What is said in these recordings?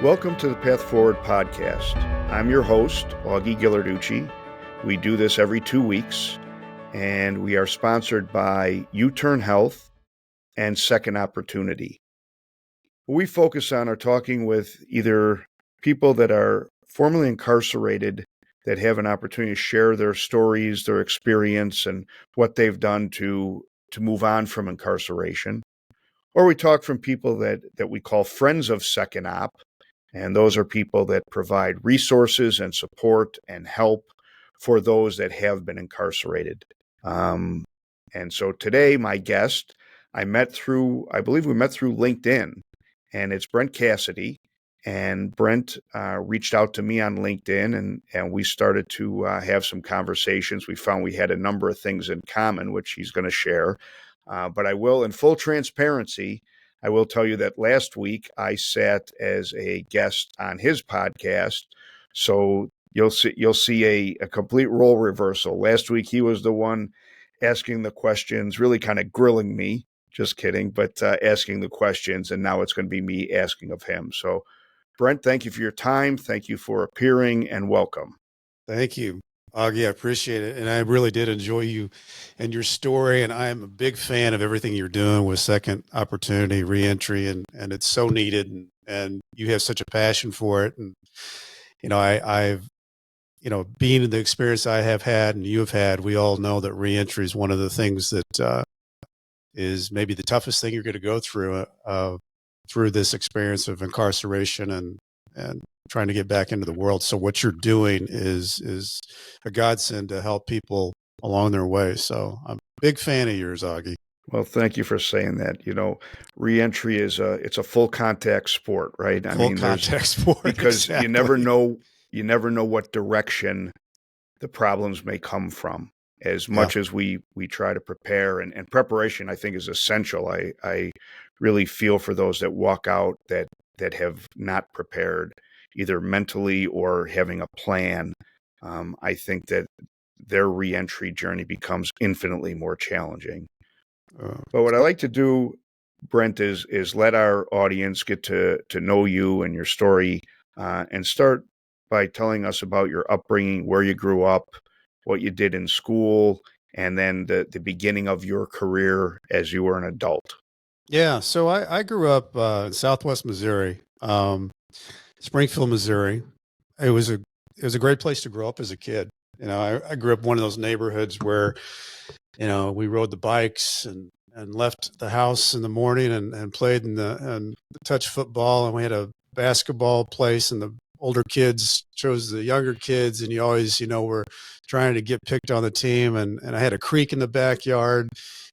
Welcome to the Path Forward podcast. I'm your host, Augie Gillarducci. We do this every 2 weeks, and we are sponsored by U-Turn Health and Second Opportunity. What we focus on are talking with either people that are formerly incarcerated that have an opportunity to share their stories, their experience, and what they've done to move on from incarceration. Or we talk from people that we call friends of Second Op, and those are people that provide resources and support and help for those that have been incarcerated. And so today, my guest, I believe we met through LinkedIn, and it's Brent Cassity. And Brent reached out to me on LinkedIn, and we started to have some conversations. We found we had a number of things in common, which he's going to share. But I will, in full transparency, I will tell you that last week I sat as a guest on his podcast. So you'll see a complete role reversal. Last week he was the one asking the questions, really kind of grilling me. Just kidding, but asking the questions, and now it's going to be me asking of him. So, Brent, thank you for your time. Thank you for appearing, and welcome. Thank you, Augie. I appreciate it. And I really did enjoy you and your story. And I am a big fan of everything you're doing with Second Opportunity, reentry, and it's so needed. And you have such a passion for it. And, I've being in the experience I have had and you have had, we all know that reentry is one of the things that is maybe the toughest thing you're going to go through this experience of incarceration and trying to get back into the world. So what you're doing is a godsend to help people along their way. So I'm a big fan of yours, Augie. Well, thank you for saying that. Reentry it's a full contact sport, right? Full contact sport, because exactly. you never know what direction the problems may come from. As much as we try to prepare, and preparation, I think, is essential. I really feel for those that walk out that have not prepared, either mentally or having a plan. I think that their reentry journey becomes infinitely more challenging. But what I like to do, Brent, is let our audience get to know you and your story, and start by telling us about your upbringing, where you grew up, what you did in school, and then the beginning of your career as you were an adult. Yeah. So I grew up in Southwest Missouri, Springfield, Missouri. It was a great place to grow up as a kid. I grew up in one of those neighborhoods where, we rode the bikes and left the house in the morning and played and touch football, and we had a basketball place, and the older kids chose the younger kids, and you always, were trying to get picked on the team. And I had a creek in the backyard.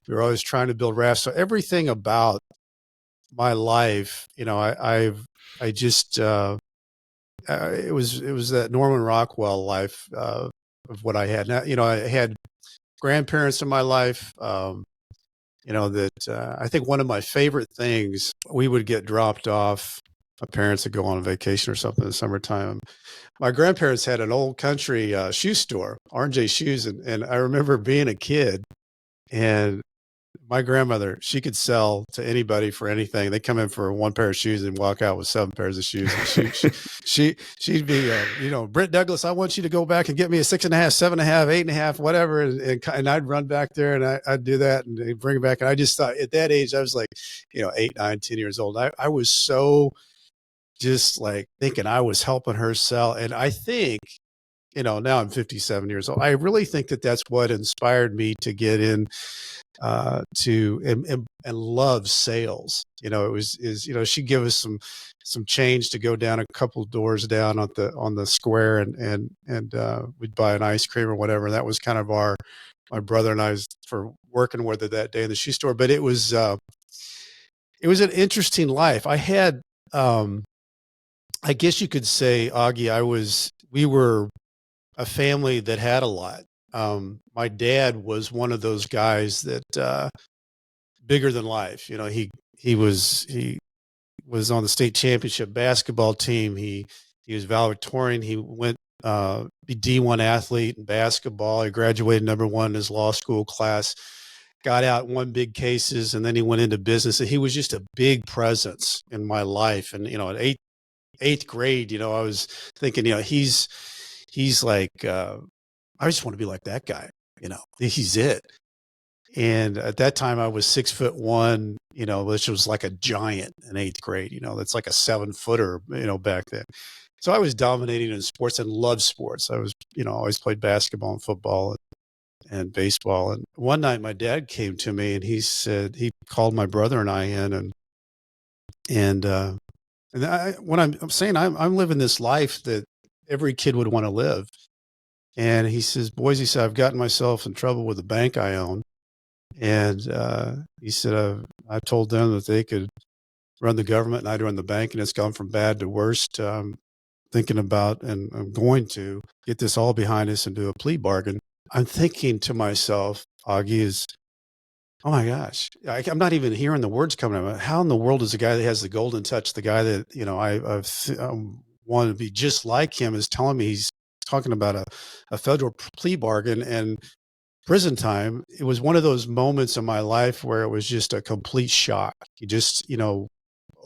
We were always trying to build rafts. So everything about my life, it was that Norman Rockwell life of what I had. Now, I had grandparents in my life, I think one of my favorite things, we would get dropped off. My parents would go on a vacation or something in the summertime. My grandparents had an old country shoe store, R&J Shoes. And I remember being a kid, and my grandmother, she could sell to anybody for anything. They come in for one pair of shoes and walk out with 7 pairs of shoes. And she'd be, Brent Douglas, I want you to go back and get me a 6.5, 7.5, 8.5, whatever. And I'd run back there and I'd do that and they'd bring it back. And I just thought at that age, I was like, 8, 9, 10 years old. I was so just like thinking I was helping her sell. And I think, now I'm 57 years old. I really think that that's what inspired me to get in and love sales. She'd give us some change to go down a couple doors down on the square and we'd buy an ice cream or whatever. That was kind of my brother and I's for working with her that day in the shoe store. But it was an interesting life. I had, I guess you could say, Augie, we were a family that had a lot. My dad was one of those guys that, bigger than life. He was on the state championship basketball team. He was valedictorian. He went, be D1 athlete in basketball. He graduated number 1 in his law school class, got out, won big cases, and then he went into business. And he was just a big presence in my life. And, at eighth grade, I was thinking, he's like, I just want to be like that guy, he's it. And at that time I was 6'1", which was like a giant in eighth grade, that's like a 7-footer, back then. So I was dominating in sports and loved sports. I was, always played basketball and football and baseball. And one night my dad came to me and he said, he called my brother and I in when I'm saying I'm living this life that every kid would want to live. And he says, boys, he said, I've gotten myself in trouble with the bank I own. And he said, I told them that they could run the government and I'd run the bank, and it's gone from bad to worse. Thinking about, and I'm going to get this all behind us and do a plea bargain. I'm thinking to myself, Augie, is, oh my gosh, I'm not even hearing the words coming out. How in the world is the guy that has the golden touch, the guy that, I want to be just like him, is telling me he's talking about a federal plea bargain and prison time? It was one of those moments in my life where it was just a complete shock. You just,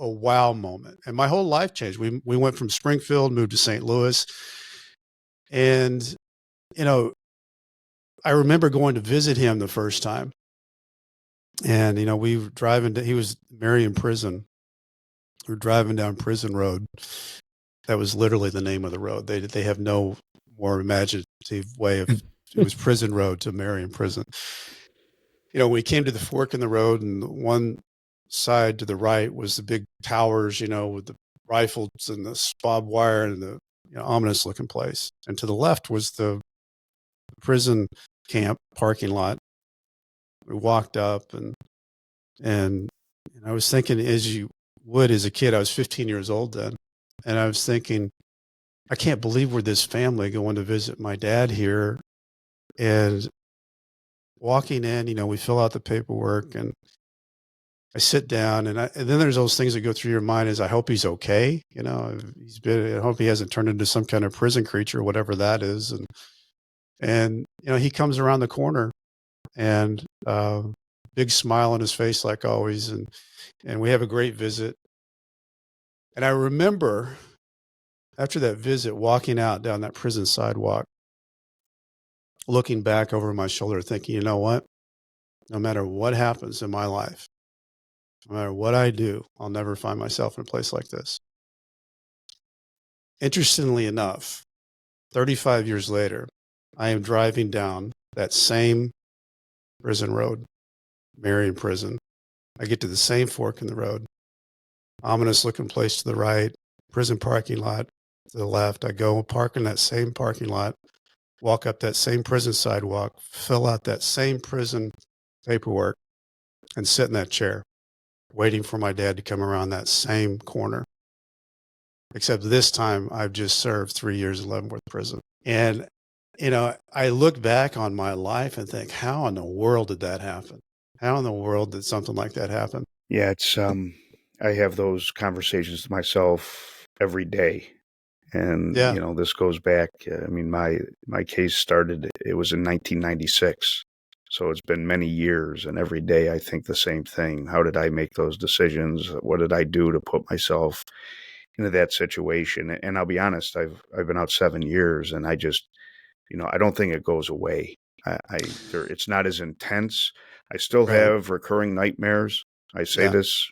a wow moment. And my whole life changed. We went from Springfield, moved to St. Louis. And, I remember going to visit him the first time. And, we were driving, he was Marion Prison. We were driving down Prison Road. That was literally the name of the road. They have no more imaginative way of, it was Prison Road to Marion Prison. We came to the fork in the road, and one side to the right was the big towers, with the rifles and the barbed wire and the ominous looking place. And to the left was the prison camp parking lot. We walked up and I was thinking, as you would as a kid, I was 15 years old then. And I was thinking, I can't believe we're this family going to visit my dad here. And walking in, we fill out the paperwork and I sit down, and then there's those things that go through your mind is, I hope he's okay. I hope he hasn't turned into some kind of prison creature, whatever that is. And he comes around the corner and, big smile on his face, like always. And we have a great visit. And I remember after that visit, walking out down that prison sidewalk, looking back over my shoulder, thinking, you know what? No matter what happens in my life, no matter what I do, I'll never find myself in a place like this. Interestingly enough, 35 years later, I am driving down that same prison road, Marion Prison. I get to the same fork in the road, ominous looking place to the right, prison parking lot to the left. I go and park in that same parking lot, walk up that same prison sidewalk, fill out that same prison paperwork, and sit in that chair, waiting for my dad to come around that same corner. Except this time I've just served 3 years in Leavenworth prison. And, I look back on my life and think, how in the world did that happen? How in the world did something like that happen? Yeah, it's I have those conversations myself every day. And, this goes back, my case started, it was in 1996. So it's been many years, and every day I think the same thing. How did I make those decisions? What did I do to put myself into that situation? And I'll be honest, I've been out 7 years, and I just, I don't think it goes away. It's not as intense. I still have recurring nightmares. I say this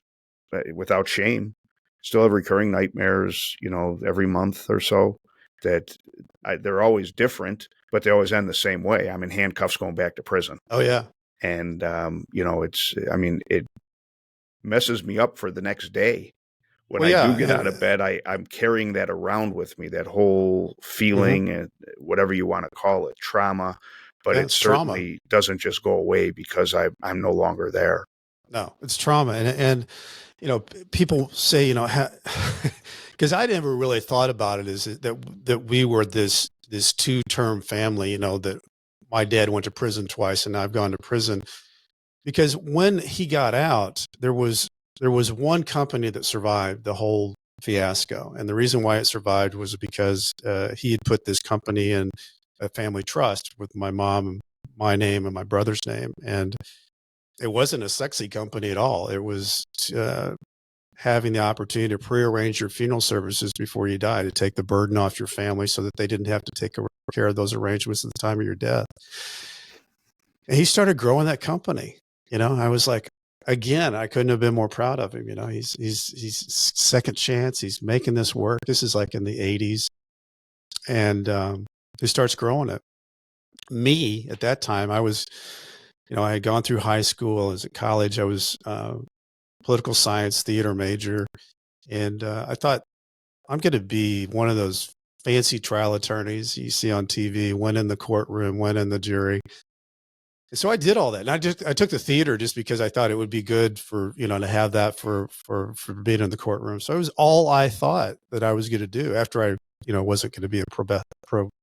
without shame. Still have recurring nightmares, every month or so. That they're always different, but they always end the same way. I'm in handcuffs going back to prison. Oh yeah. And it messes me up for the next day. When I do get out of bed, I'm carrying that around with me, that whole feeling, and whatever you want to call it, trauma. But it certainly doesn't just go away because I'm no longer there. No, it's trauma. And people say, because I never really thought about it, is that we were this 2-term family, that my dad went to prison twice and I've gone to prison. Because when he got out, there was one company that survived the whole fiasco. And the reason why it survived was because he had put this company in a family trust with my mom, my name, and my brother's name. And it wasn't a sexy company at all. It was having the opportunity to prearrange your funeral services before you die, to take the burden off your family so that they didn't have to take care of those arrangements at the time of your death. And he started growing that company. I was like, again, I couldn't have been more proud of him. He's second chance. He's making this work. This is like in the 80s. And he starts growing it. Me, at that time, I was, I had gone through high school. I was at college. I was political science theater major. And I thought, I'm going to be one of those fancy trial attorneys you see on TV, went in the courtroom, went in the jury. And so I did all that. And I took the theater just because I thought it would be good for, to have that for being in the courtroom. So it was all I thought that I was going to do after I, wasn't going to be a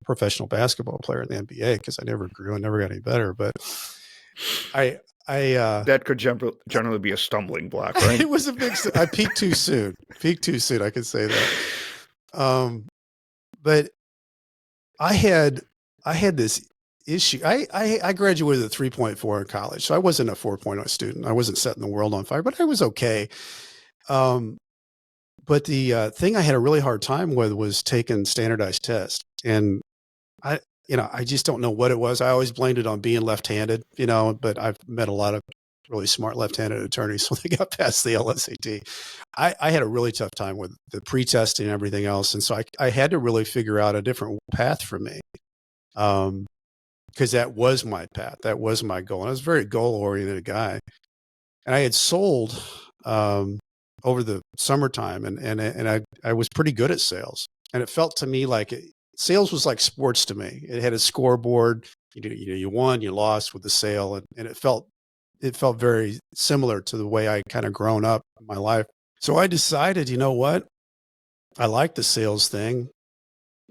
professional basketball player in the NBA, because I never grew and never got any better. But that could generally be a stumbling block, right? It was a big, I peaked too soon. I could say that. But I had this issue. I graduated with a 3.4 in college. So I wasn't a 4.0 student. I wasn't setting the world on fire, but I was okay. But the thing I had a really hard time with was taking standardized tests. And I just don't know what it was. I always blamed it on being left-handed, but I've met a lot of really smart left-handed attorneys when they got past the LSAT. I had a really tough time with the pre-testing and everything else. And so I had to really figure out a different path for me. Because that was my path. That was my goal. And I was a very goal-oriented guy. And I had sold over the summertime, and I was pretty good at sales. And it felt to me like sales was like sports to me. It had a scoreboard. You won, you lost with the sale, and it felt very similar to the way I kind of grown up in my life. So I decided, you know what? I like the sales thing.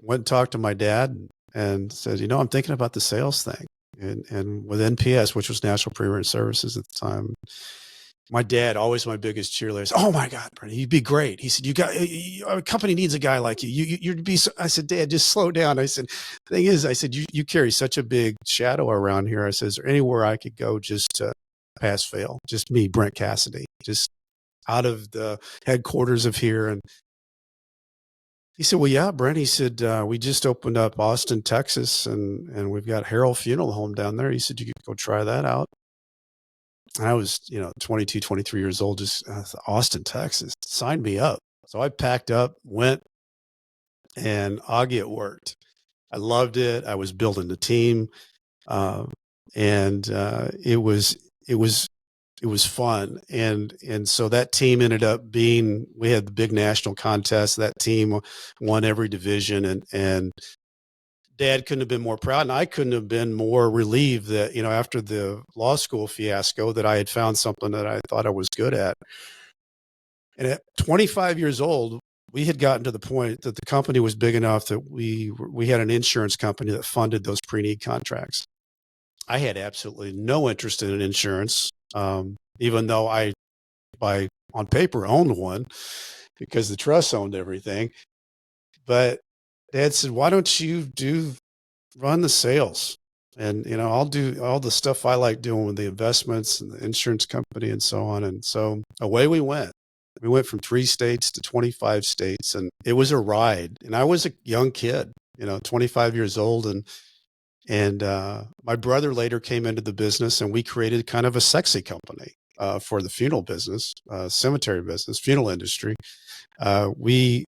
Went and talked to my dad and said, I'm thinking about the sales thing. And with NPS, which was National Pre-Arranged Services at the time, my dad, always my biggest cheerleader, said, "Oh my God, Brent, you'd be great." He said, "Our company needs a guy like you. You'd be." I said, "Dad, just slow down." I said, "The thing is," I said, you carry such a big shadow around here." I said, "Is there anywhere I could go just to pass fail? Just me, Brent Cassity, just out of the headquarters of here?" And he said, "Well, yeah, Brent." He said, "We just opened up Austin, Texas, and we've got Harold Funeral Home down there." He said, "You could go try that out." And I was, 22, 23 years old, just Austin, Texas, signed me up. So I packed up, went, and Augie, it worked. I loved it. I was building the team. And it was fun. And so that team ended up we had the big national contest. That team won every division, and Dad couldn't have been more proud, and I couldn't have been more relieved that, after the law school fiasco, that I had found something that I thought I was good at. And at 25 years old, we had gotten to the point that the company was big enough that we had an insurance company that funded those pre-need contracts. I had absolutely no interest in insurance, even though I, on paper, owned one because the trust owned everything. But Dad said, "Why don't you run the sales? And, I'll do all the stuff I like doing with the investments and the insurance company and so on." And so away we went. We went from 3 states to 25 states, and it was a ride. And I was a young kid, 25 years old. And my brother later came into the business, and we created kind of a sexy company for the funeral business, cemetery business, funeral industry. We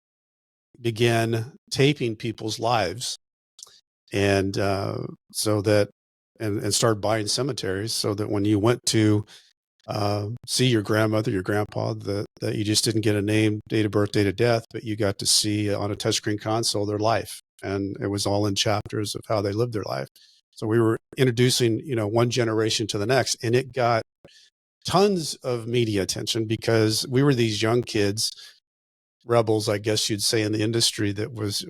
began taping people's lives, and so that, and started buying cemeteries, so that when you went to see your grandmother, your grandpa, that you just didn't get a name, date of birth, date of death, but you got to see on a touchscreen console their life, and it was all in chapters of how they lived their life. So we were introducing, one generation to the next, and it got tons of media attention because we were these young kids, rebels, I guess you'd say, in the industry that was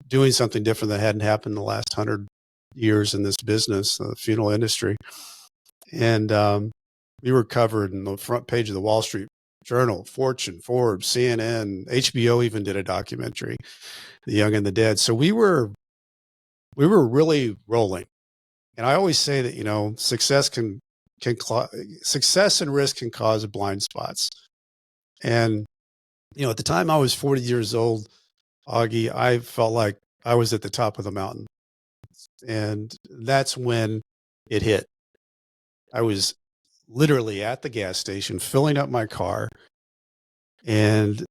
doing something different that hadn't happened in the last 100 years in this business, the funeral industry. And we were covered in the front page of the Wall Street Journal, Fortune, Forbes, CNN, HBO even did a documentary, The Young and the Dead. So we were really rolling. And I always say that, success success and risk can cause blind spots. And At the time I was 40 years old, Augie, I felt like I was at the top of the mountain. And that's when it hit. I was literally at the gas station filling up my car, and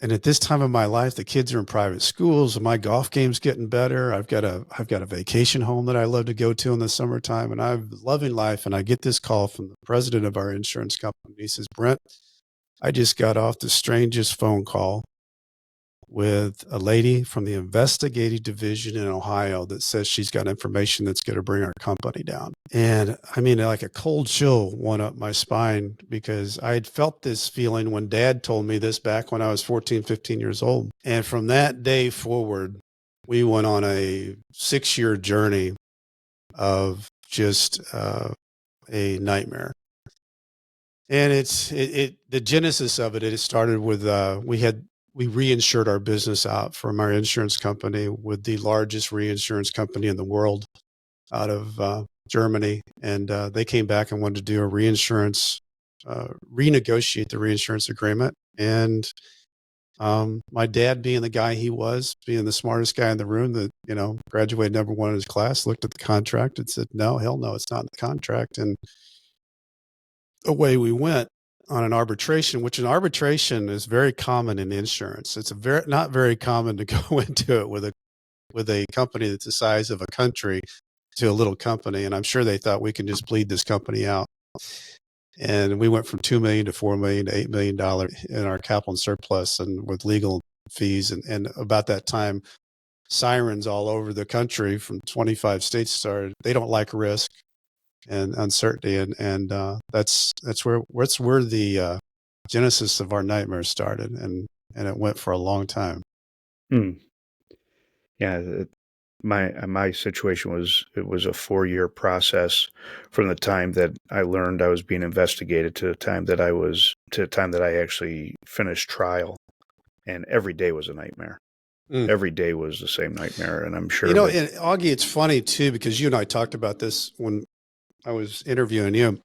at this time of my life, the kids are in private schools, and my golf game's getting better. I've got a vacation home that I love to go to in the summertime, and I'm loving life. And I get this call from the president of our insurance company. He says, "Brent, I just got off the strangest phone call with a lady from the investigative division in Ohio that says she's got information that's going to bring our company down." And I mean, like a cold chill went up my spine, because I had felt this feeling when Dad told me this back when I was 14, 15 years old. And from that day forward, we went on a 6-year journey of just a nightmare. And the genesis of it started with, we reinsured our business out from our insurance company with the largest reinsurance company in the world out of Germany. And they came back and wanted to do a renegotiate the reinsurance agreement. And my dad, being the guy he was, being the smartest guy in the room that, graduated number one in his class, looked at the contract and said, "No, hell no, it's not in the contract." And away we went on an arbitration, which an arbitration is very common in insurance. It's not very common to go into it with a company that's the size of a country to a little company. And I'm sure they thought we can just bleed this company out. And we went from $2 million to $4 million to $8 million in our capital and surplus, and with legal fees. And about that time, sirens all over the country from 25 states started. They don't like risk and uncertainty. And that's where the genesis of our nightmare started. And it went for a long time. Yeah. My situation was a 4-year process from the time that I learned I was being investigated to the time that I actually finished trial, and every day was a nightmare. Every day was the same nightmare, and I'm sure. And Augie, it's funny too, because you and I talked about this when I was interviewing you.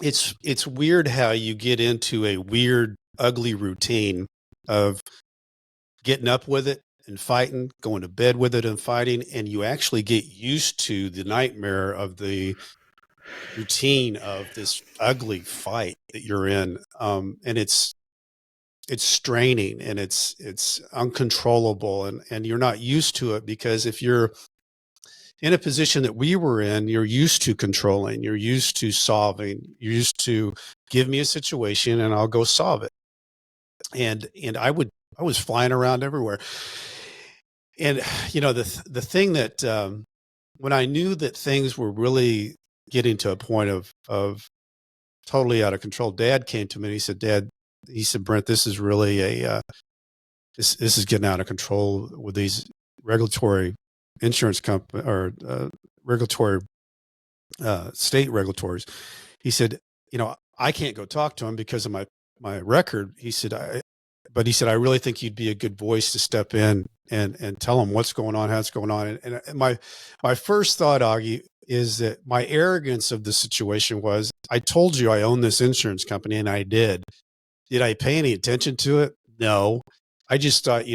It's weird how you get into a weird, ugly routine of getting up with it and fighting, going to bed with it and fighting, and you actually get used to the nightmare of the routine of this ugly fight that you're in. And it's straining, and it's uncontrollable, and you're not used to it, because if you're in a position that we were in, you're used to controlling, you're used to solving, you're used to give me a situation and I'll go solve it. And I was flying around everywhere. And, the thing that, when I knew that things were really getting to a point of totally out of control, Dad came to me and he said, "Brent, this is really this is getting out of control with these regulatory insurance company or regulatory state regulators." He said, "I can't go talk to him because of my record." He said, but he said, "I really think you'd be a good voice to step in and tell him what's going on, how it's going on." And my first thought, Augie, is that my arrogance of the situation was, I told you I own this insurance company, and I did. Did I pay any attention to it? No. I just thought,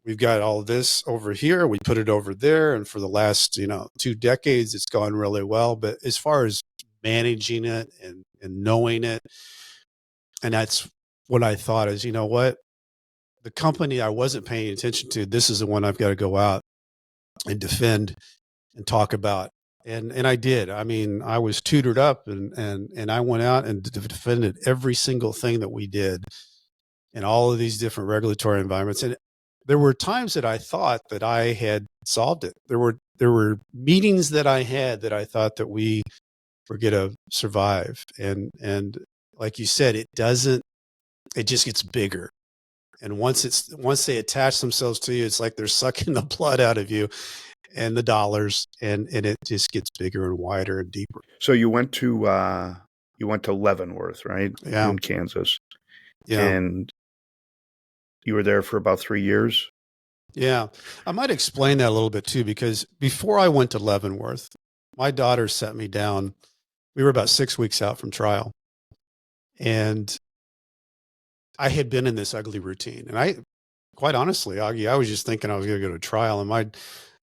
we've got all this over here, we put it over there, and for the last 2 decades it's gone really well. But as far as managing it and knowing it, and that's what I thought is, what, the company I wasn't paying attention to, this is the one I've got to go out and defend and talk about. And I did. I mean, I was tutored up, and I went out and defended every single thing that we did in all of these different regulatory environments. And there were times that I thought that I had solved it. There were meetings that I had that I thought that we were going to survive. And like you said, it just gets bigger. And once they attach themselves to you, it's like they're sucking the blood out of you and the dollars, and it just gets bigger and wider and deeper. So you went to Leavenworth, right? Yeah. In Kansas. Yeah. And you were there for about 3 years? Yeah. I might explain that a little bit too, because before I went to Leavenworth, my daughter sat me down. We were about 6 weeks out from trial. And I had been in this ugly routine. And quite honestly, Augie, I was just thinking I was going to go to trial. And my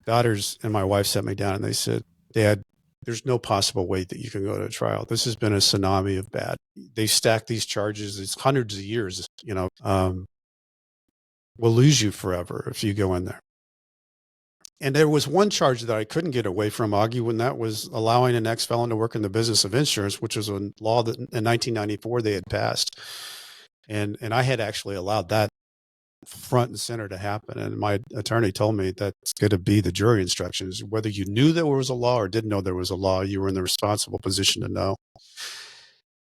daughters and my wife sat me down and they said, Dad, there's no possible way that you can go to trial. This has been a tsunami of bad. They stack these charges. It's hundreds of years, we'll lose you forever if you go in there. And there was one charge that I couldn't get away from, Augie, when that was allowing an ex-felon to work in the business of insurance, which was a law that in 1994 they had passed. And I had actually allowed that front and center to happen. And my attorney told me that's going to be the jury instructions. Whether you knew there was a law or didn't know there was a law, you were in the responsible position to know.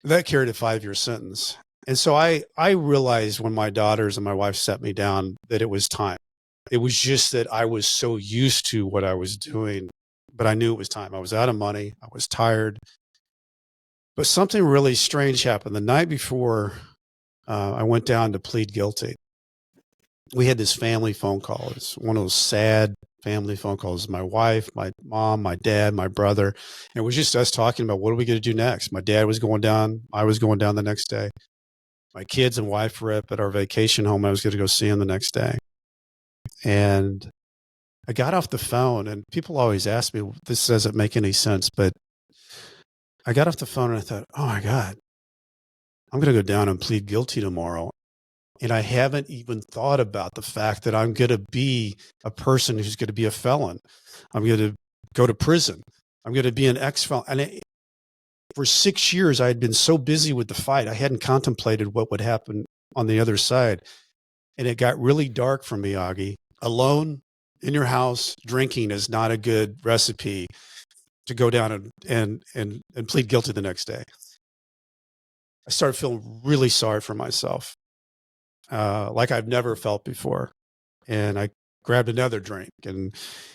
That carried a 5-year sentence. And so I realized when my daughters and my wife sat me down that it was time. It was just that I was so used to what I was doing, but I knew it was time. I was out of money. I was tired. But something really strange happened. The night before I went down to plead guilty, we had this family phone call. It's one of those sad family phone calls. My wife, my mom, my dad, my brother. And it was just us talking about what are we going to do next? My dad was going down. I was going down the next day. My kids and wife were up at our vacation home. I was going to go see them the next day. And I got off the phone, and people always ask me, this doesn't make any sense, but I got off the phone and I thought, oh my God, I'm going to go down and plead guilty tomorrow. And I haven't even thought about the fact that I'm going to be a person who's going to be a felon. I'm going to go to prison. I'm going to be an ex-felon. And for 6 years, I had been so busy with the fight, I hadn't contemplated what would happen on the other side. And it got really dark for me, Augie. Alone in your house, drinking is not a good recipe to go down and plead guilty the next day. I started feeling really sorry for myself, like I've never felt before. And I grabbed another drink and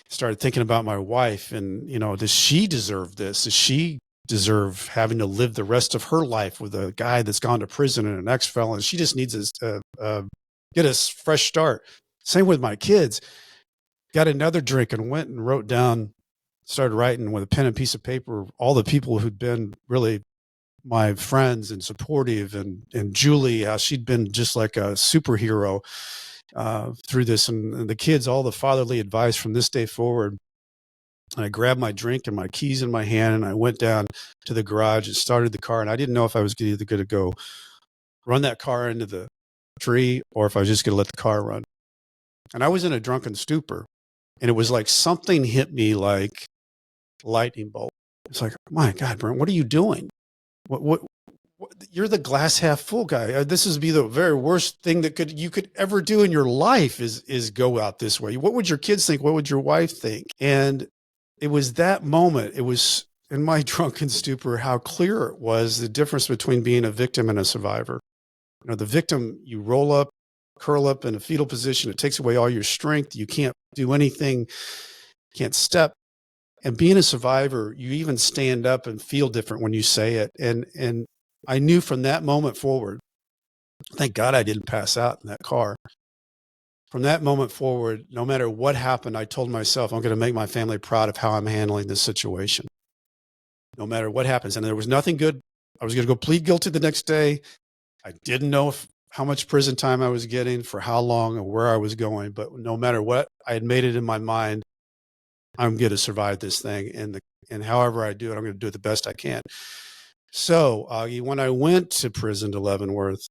started thinking about my wife and, does she deserve this? Does she deserve having to live the rest of her life with a guy that's gone to prison and an ex-felon? She just needs to get a fresh start. Same with my kids. Got another drink and went and wrote down, started writing with a pen and piece of paper, all the people who'd been really my friends and supportive, and Julie, how she'd been just like a superhero through this, and the kids, all the fatherly advice from this day forward. And I grabbed my drink and my keys in my hand, and I went down to the garage and started the car. And I didn't know if I was either going to go run that car into the tree or if I was just going to let the car run. And I was in a drunken stupor, and it was like something hit me like lightning bolt. It's like, my God, Brent, what are you doing? What you're the glass half full guy. This is be the very worst thing that you could ever do in your life is go out this way. What would your kids think? What would your wife think? And it was that moment. It was in my drunken stupor how clear it was the difference between being a victim and a survivor. The victim, you roll up, curl up in a fetal position. It takes away all your strength. You can't do anything, can't step. And being a survivor, you even stand up and feel different when you say it. And I knew from that moment forward, thank God I didn't pass out in that car. From that moment forward, no matter what happened, I told myself, I'm going to make my family proud of how I'm handling this situation. No matter what happens. And there was nothing good. I was going to go plead guilty the next day. I didn't know how much prison time I was getting, for how long, or where I was going. But no matter what, I had made it in my mind, I'm going to survive this thing. And however I do it, I'm going to do it the best I can. So when I went to prison to Leavenworth,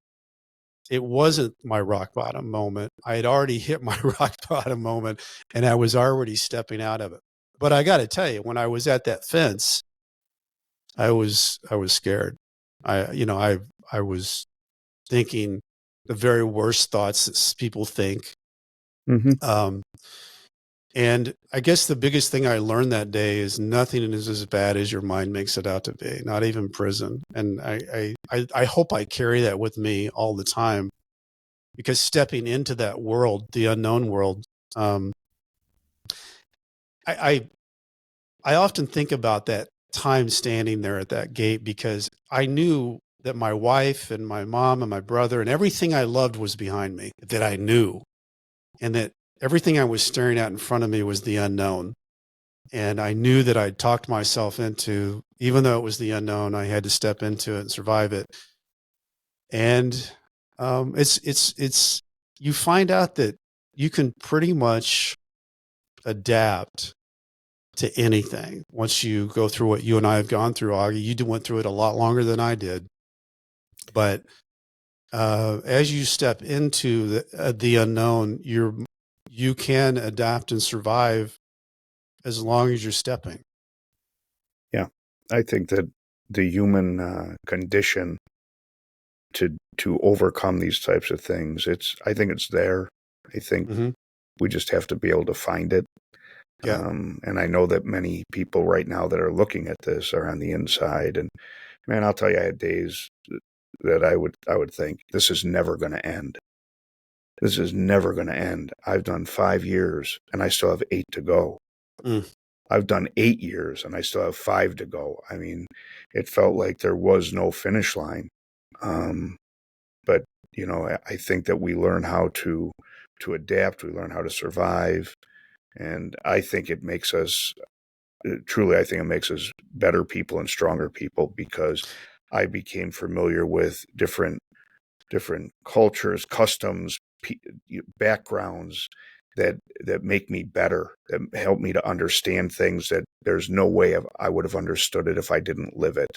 it wasn't my rock bottom moment. I had already hit my rock bottom moment, and I was already stepping out of it. But I got to tell you, when I was at that fence, I was scared. I was thinking the very worst thoughts that people think. Mm-hmm. And I guess the biggest thing I learned that day is nothing is as bad as your mind makes it out to be, not even prison. And I hope I carry that with me all the time, because stepping into that world, the unknown world, I often think about that time standing there at that gate, because I knew that my wife and my mom and my brother and everything I loved was behind me, that I knew, and that everything I was staring at in front of me was the unknown. And I knew that I'd talked myself into, even though it was the unknown, I had to step into it and survive it. And It's you find out that you can pretty much adapt to anything once you go through what you and I have gone through, Augie. You went through it a lot longer than I did, but as you step into the unknown, you can adapt and survive as long as you're stepping. Yeah, I think that the human condition to overcome these types of things, I think it's there. I think we just have to be able to find it. Yeah. And I know that many people right now that are looking at this are on the inside. And man, I'll tell you, I had days that I would think this is never going to end. This is never going to end. I've done 5 years and I still have 8 to go. I've done 8 years and I still have 5 to go. I mean, it felt like there was no finish line. But you know, I think that we learn how to adapt. We learn how to survive. And I think it makes us, truly, I think it makes us better people and stronger people, because I became familiar with different cultures, customs, backgrounds that make me better, that help me to understand things that there's no way I would have understood it if I didn't live it.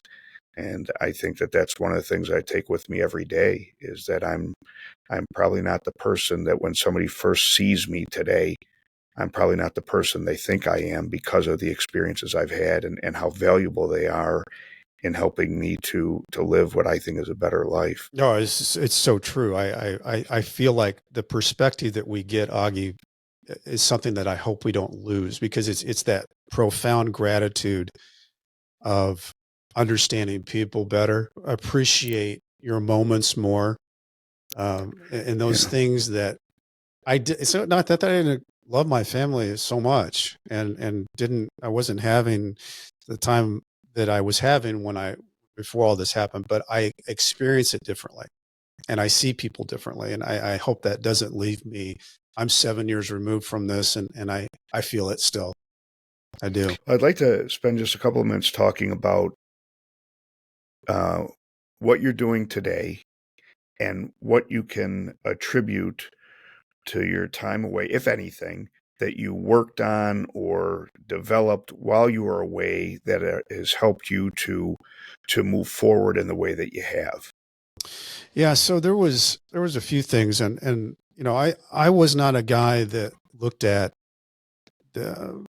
And I think that that's one of the things I take with me every day, is that I'm probably not the person that when somebody first sees me today, I'm probably not the person they think I am, because of the experiences I've had and how valuable they are in helping me to live what I think is a better life. No, it's so true. I feel like the perspective that we get, Augie, is something that I hope we don't lose, because it's that profound gratitude of understanding people better, appreciate your moments more, and those things that I did. So not that I didn't love my family so much, and I wasn't having the time that I was having before all this happened, but I experience it differently and I see people differently. And I hope that doesn't leave me. I'm 7 years removed from this, and I feel it still. I do. I'd like to spend just a couple of minutes talking about what you're doing today and what you can attribute to your time away, if anything, that you worked on or developed while you were away that has helped you to move forward in the way that you have. Yeah. So there was a few things, and you know, I was not a guy that looked at the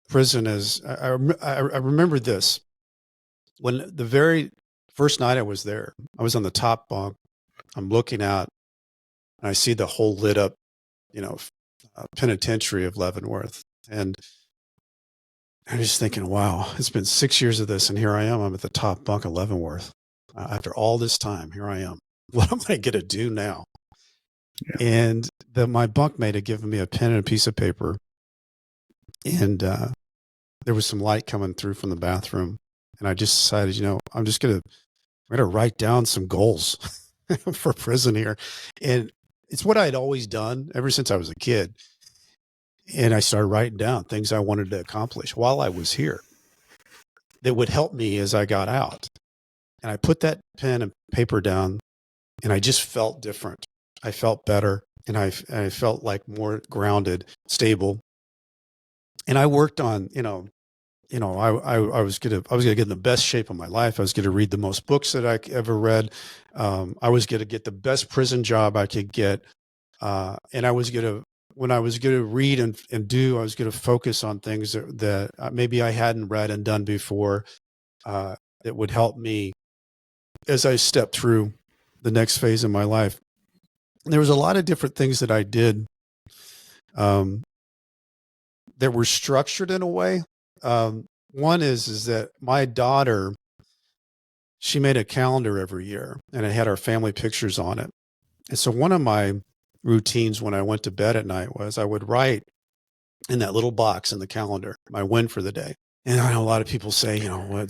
prison as I remember this. When the very first night I was there, I was on the top bunk. I'm looking out and I see the whole lit up, you know, penitentiary of Leavenworth. And I'm just thinking, wow, it's been 6 years of this. And here I am. I'm at the top bunk of Leavenworth. After all this time, here I am. What am I going to do now? Yeah. And my bunkmate had given me a pen and a piece of paper. And there was some light coming through from the bathroom. And I just decided, you know, I'm going to write down some goals for prison here. And it's what I'd always done ever since I was a kid. And I started writing down things I wanted to accomplish while I was here that would help me as I got out. And I put that pen and paper down, and I just felt different. I felt better, and I felt like more grounded, stable. And I worked on, I was gonna get in the best shape of my life. I was gonna read the most books that I ever read. I was gonna get the best prison job I could get, and when I was gonna read and do, I was gonna focus on things that maybe I hadn't read and done before, that would help me as I stepped through the next phase of my life. And there was a lot of different things that I did, that were structured in a way. One is that my daughter, she made a calendar every year, and it had our family pictures on it. And so one of my routines when I went to bed at night was I would write in that little box in the calendar my win for the day. And I know a lot of people say, you know,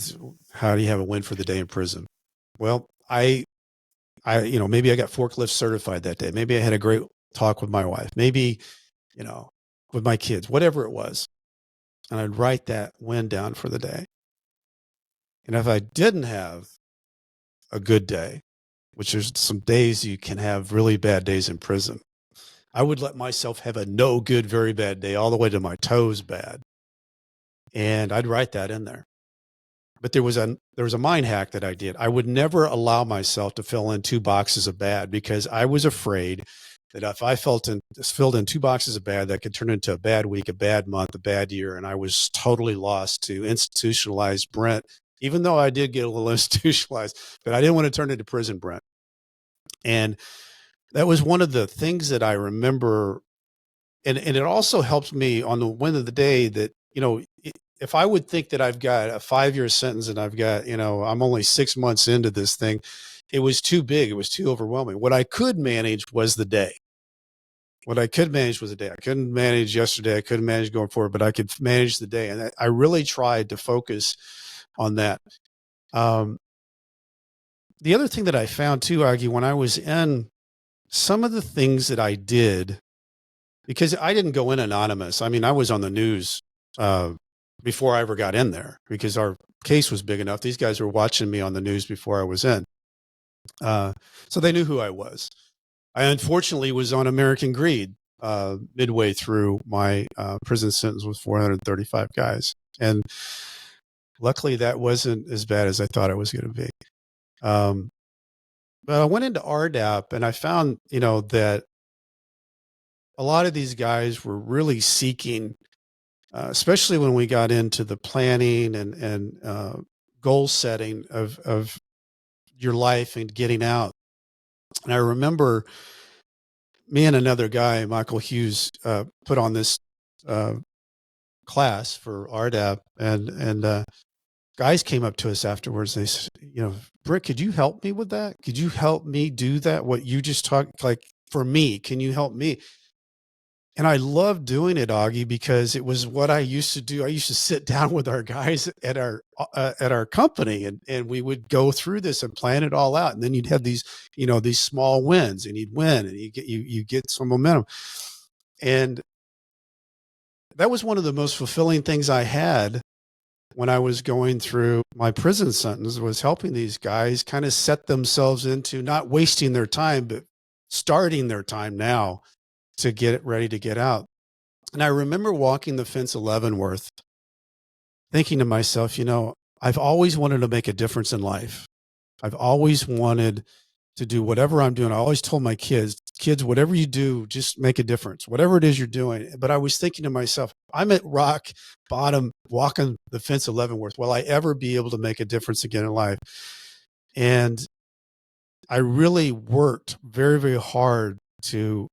how do you have a win for the day in prison? Well, maybe I got forklift certified that day. Maybe I had a great talk with my wife, maybe, with my kids, whatever it was. And I'd write that win down for the day. And if I didn't have a good day, which is some days you can have really bad days in prison. I would let myself have a no good, very bad day all the way to my toes bad. And I'd write that in there. But there was a mind hack that I did. I would never allow myself to fill in 2 boxes of bad, because I was afraid that if I filled in 2 boxes of bad, that could turn into a bad week, a bad month, a bad year. And I was totally lost to institutionalized Brent, even though I did get a little institutionalized, but I didn't want to turn into prison Brent. And that was one of the things that I remember. And it also helped me on the end of the day that, if I would think that I've got a 5-year sentence and I've got, I'm only 6 months into this thing, it was too big. It was too overwhelming. What I could manage was the day. I couldn't manage yesterday. I couldn't manage going forward, but I could manage the day. And I really tried to focus on that. The other thing that I found too, Augie, when I was in, some of the things that I did, because I didn't go in anonymous. I mean, I was on the news before I ever got in there, because our case was big enough. These guys were watching me on the news before I was in. So they knew who I was. I unfortunately was on American Greed midway through my prison sentence with 435 guys. And luckily that wasn't as bad as I thought it was going to be. But I went into RDAP and I found, that a lot of these guys were really seeking, especially when we got into the planning and goal setting of your life and getting out. And I remember me and another guy, Michael Hughes, put on this class for RDAP, and guys came up to us afterwards. They said, Britt, could you help me with that? Could you help me do that? What you just talked, like, for me, can you help me? And I loved doing it, Augie, because it was what I used to do. I used to sit down with our guys at our company, and we would go through this and plan it all out. And then you'd have these, these small wins, and you'd win, and you get some momentum. And that was one of the most fulfilling things I had when I was going through my prison sentence, was helping these guys kind of set themselves into not wasting their time, but starting their time now to get ready to get out. And I remember walking the fence of Leavenworth, thinking to myself, I've always wanted to make a difference in life. I've always wanted to do whatever I'm doing. I always told my kids, whatever you do, just make a difference, whatever it is you're doing. But I was thinking to myself, I'm at rock bottom, walking the fence of Leavenworth. Will I ever be able to make a difference again in life? And I really worked very, very hard to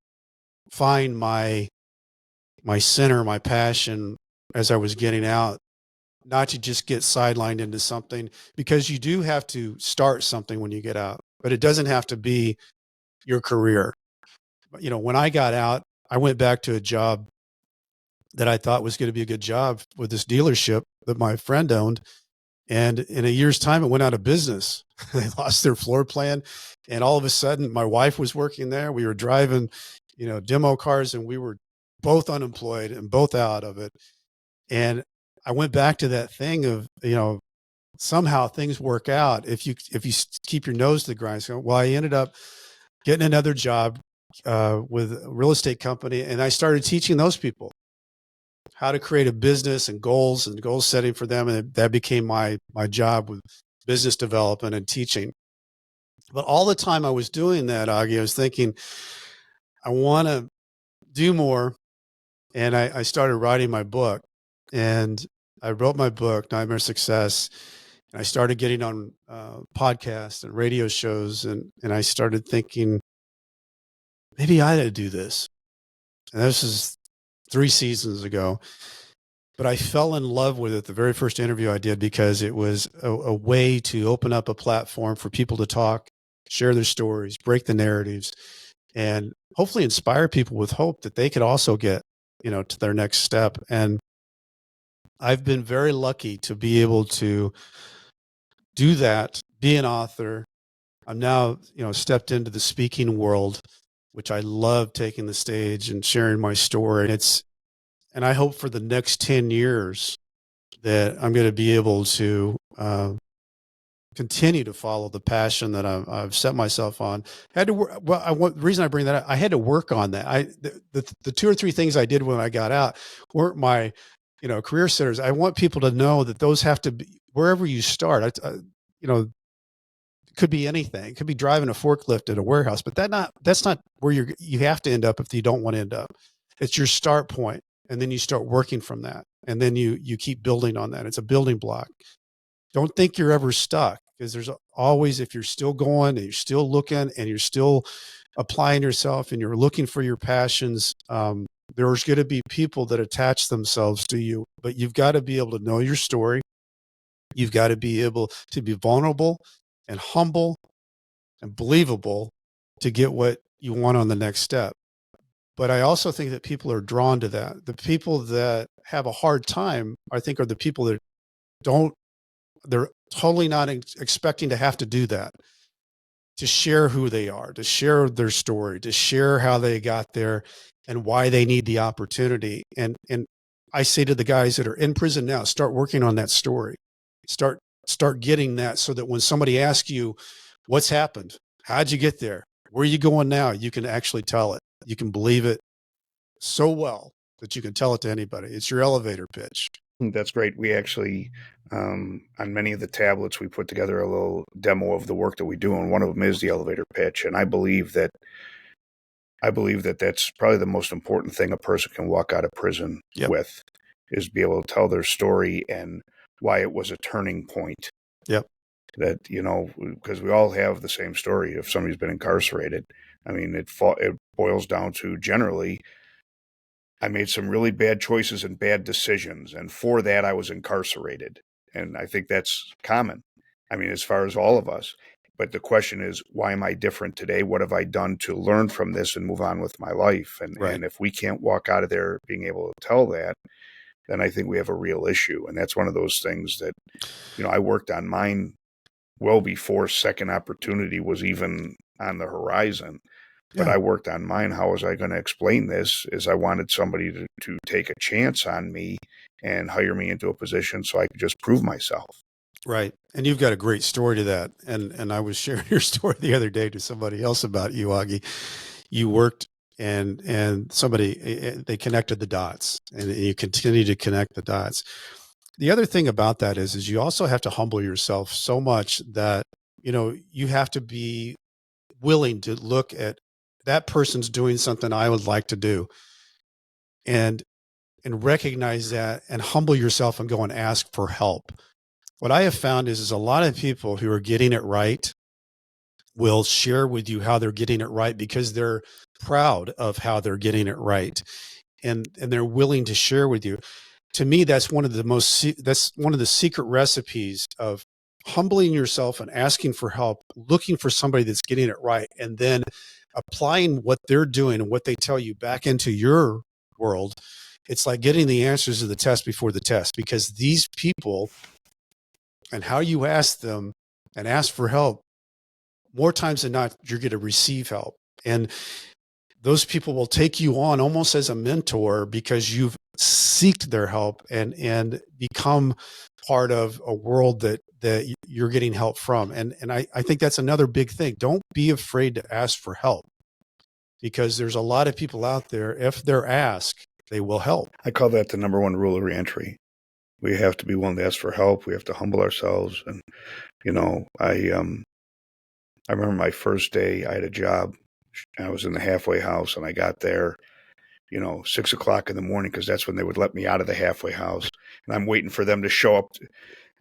find my center, my passion as I was getting out, not to just get sidelined into something, because you do have to start something when you get out, but it doesn't have to be your career. But, when I got out, I went back to a job that I thought was going to be a good job with this dealership that my friend owned. And in a year's time, it went out of business. They lost their floor plan. And all of a sudden, my wife was working there. We were driving, demo cars, and we were both unemployed and both out of it. And I went back to that thing of, somehow things work out if you keep your nose to the grind. Well, I ended up getting another job with a real estate company, and I started teaching those people how to create a business and goal setting for them. And that became my job with business development and teaching. But all the time I was doing that, Augie, I was thinking, I want to do more. And I started writing my book, and I wrote my book, Nightmare Success. And I started getting on podcasts and radio shows. And I started thinking, maybe I ought to do this. And this is 3 seasons ago. But I fell in love with it the very first interview I did, because it was a way to open up a platform for people to talk, share their stories, break the narratives, and hopefully inspire people with hope that they could also get, to their next step. And I've been very lucky to be able to do that, be an author. I'm now, stepped into the speaking world, which I love, taking the stage and sharing my story. And I hope for the next 10 years that I'm going to be able to continue to follow the passion that I've set myself on. Had to work. Well, the reason I bring that up, I had to work on that. The 2 or 3 things I did when I got out weren't my, career centers. I want people to know that those have to be wherever you start. You know, it could be anything. It could be driving a forklift at a warehouse, but that's not where you have to end up if you don't want to end up. It's your start point, and then you start working from that, and then you keep building on that. It's a building block. Don't think you're ever stuck, because there's always, if you're still going and you're still looking and you're still applying yourself and you're looking for your passions, there's going to be people that attach themselves to you, but you've got to be able to know your story. You've got to be able to be vulnerable and humble and believable to get what you want on the next step. But I also think that people are drawn to that. The people that have a hard time, I think, are the people that they're totally not expecting to have to do that, to share who they are, to share their story, to share how they got there and why they need the opportunity. And I say to the guys that are in prison now, start working on that story. Start getting that, so that when somebody asks you what's happened, how'd you get there, where are you going now, you can actually tell it. You can believe it so well that you can tell it to anybody. It's your elevator pitch. That's great. We actually, on many of the tablets, we put together a little demo of the work that we do, and one of them is the elevator pitch. And I believe that that's probably the most important thing a person can walk out of prison with, is be able to tell their story and why it was a turning point. Yep. That, because we all have the same story. If somebody's been incarcerated, I mean, it boils down to, generally, I made some really bad choices and bad decisions, and for that I was incarcerated. And I think that's common. I mean, as far as all of us. But the question is, why am I different today? What have I done to learn from this and move on with my life? And, Right. and if we can't walk out of there being able to tell that, then I think we have a real issue. And that's one of those things that, I worked on mine well before second opportunity was even on the horizon. But I worked on mine. How was I going to explain this? Is I wanted somebody to take a chance on me and hire me into a position so I could just prove myself. Right. And you've got a great story to that. And I was sharing your story the other day to somebody else about you, Augie. You worked and somebody, they connected the dots, and you continue to connect the dots. The other thing about that is you also have to humble yourself so much that, you have to be willing to look at that person's doing something I would like to do, and recognize that, and humble yourself and go and ask for help. What I have found is a lot of people who are getting it right will share with you how they're getting it right because they're proud of how they're getting it right. And they're willing to share with you. To me, that's one of the secret recipes of humbling yourself and asking for help, looking for somebody that's getting it right, and then applying what they're doing and what they tell you back into your world. It's like getting the answers to the test before the test, because these people and how you ask them and ask for help, more times than not, you're going to receive help. And those people will take you on almost as a mentor because you've sought their help and become part of a world that you're getting help from. And I think that's another big thing. Don't be afraid to ask for help, because there's a lot of people out there, if they're asked, they will help. I call that the number one rule of reentry. We have to be willing to ask for help. We have to humble ourselves. And, I remember my first day, I had a job. I was in the halfway house, and I got there, 6 o'clock in the morning, because that's when they would let me out of the halfway house. And I'm waiting for them to show up.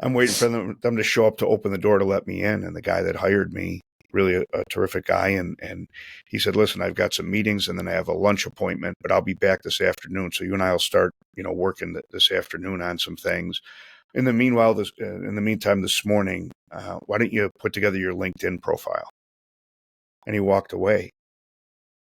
I'm waiting for them to show up to open the door to let me in. And the guy that hired me, really a terrific guy, and he said, "Listen, I've got some meetings, and then I have a lunch appointment, but I'll be back this afternoon. So you and I will start, working this afternoon on some things. In the meantime, this morning, why don't you put together your LinkedIn profile?" And he walked away.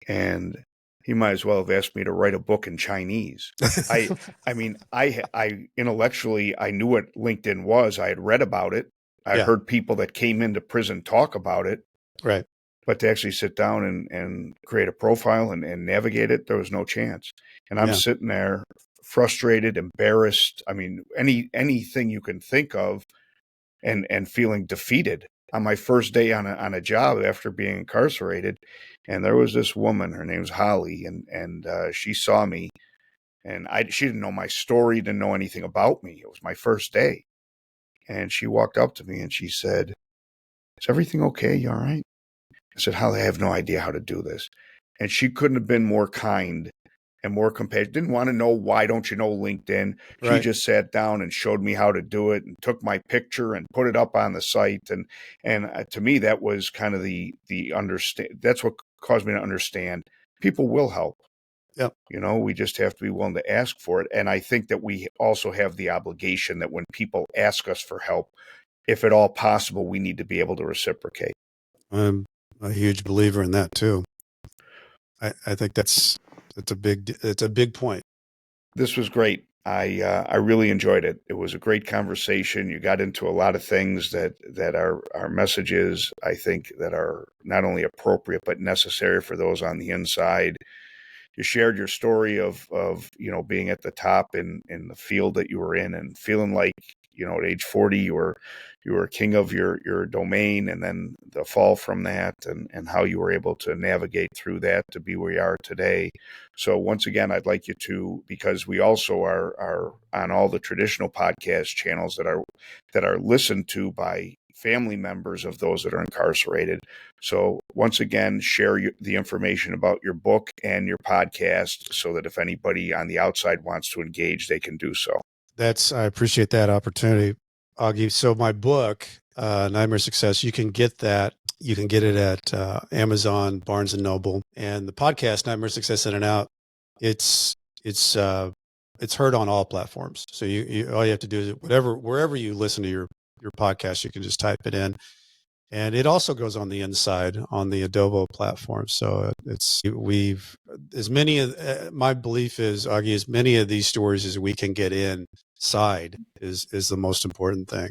And he might as well have asked me to write a book in Chinese. I mean, I intellectually, I knew what LinkedIn was. I had read about it. I heard people that came into prison talk about it. Right. But to actually sit down and create a profile and navigate it, there was no chance. And I'm sitting there frustrated, embarrassed. I mean, anything you can think of. and feeling defeated on my first day on a job after being incarcerated. And there was this woman, her name's Holly, and she saw me, and she didn't know my story, didn't know anything about me. It was my first day. And she walked up to me and she said, "Is everything okay? You all right?" I said, "Holly, I have no idea how to do this." And she couldn't have been more kind and more compassionate. Didn't want to know, why don't you know LinkedIn? She Right. just sat down and showed me how to do it and took my picture and put it up on the site. And to me, that was kind of the understand. That's what caused me to understand people will help. Yep. We just have to be willing to ask for it. And I think that we also have the obligation that when people ask us for help, if at all possible, we need to be able to reciprocate. I'm a huge believer in that too. I think it's a big point. This was great. I really enjoyed it. It was a great conversation. You got into a lot of things that are messages, I think, that are not only appropriate but necessary for those on the inside. You shared your story of being at the top in the field that you were in and feeling like, at age 40 you were king of your domain, and then the fall from that, and how you were able to navigate through that to be where you are today. So once again, I'd like you to, because we also are on all the traditional podcast channels that are listened to by family members of those that are incarcerated. So once again, share the information about your book and your podcast so that if anybody on the outside wants to engage, they can do so. I appreciate that opportunity, Augie. So my book, Nightmare Success, you can get that. You can get it at Amazon, Barnes and Noble, and the podcast Nightmare Success In and Out. It's heard on all platforms. So you all you have to do is wherever you listen to your podcast, you can just type it in. And it also goes on the inside on the Adobo platform. So my belief is, Augie, as many of these stories as we can get inside is the most important thing.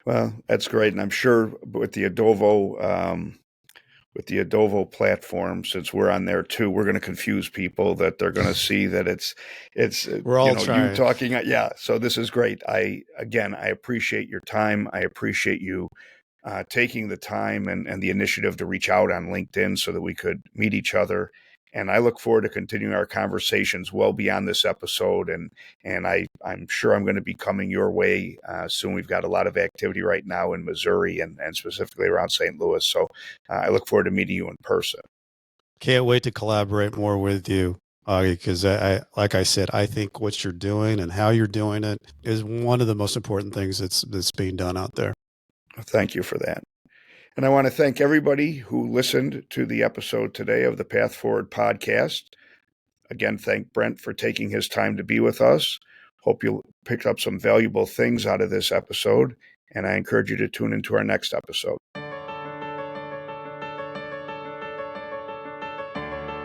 Well, that's great. And I'm sure with the Adobo platform, since we're on there too, we're going to confuse people, that they're going to see that it's We're all you trying. talking. Yeah. So this is great. I appreciate your time. I appreciate you taking the time and the initiative to reach out on LinkedIn so that we could meet each other. And I look forward to continuing our conversations well beyond this episode. And I'm sure I'm going to be coming your way soon. We've got a lot of activity right now in Missouri and specifically around St. Louis. So I look forward to meeting you in person. Can't wait to collaborate more with you, Augie, because like I said, I think what you're doing and how you're doing it is one of the most important things that's being done out there. Thank you for that. And I want to thank everybody who listened to the episode today of the Path Forward podcast. Again, thank Brent for taking his time to be with us. Hope you picked up some valuable things out of this episode, and I encourage you to tune into our next episode.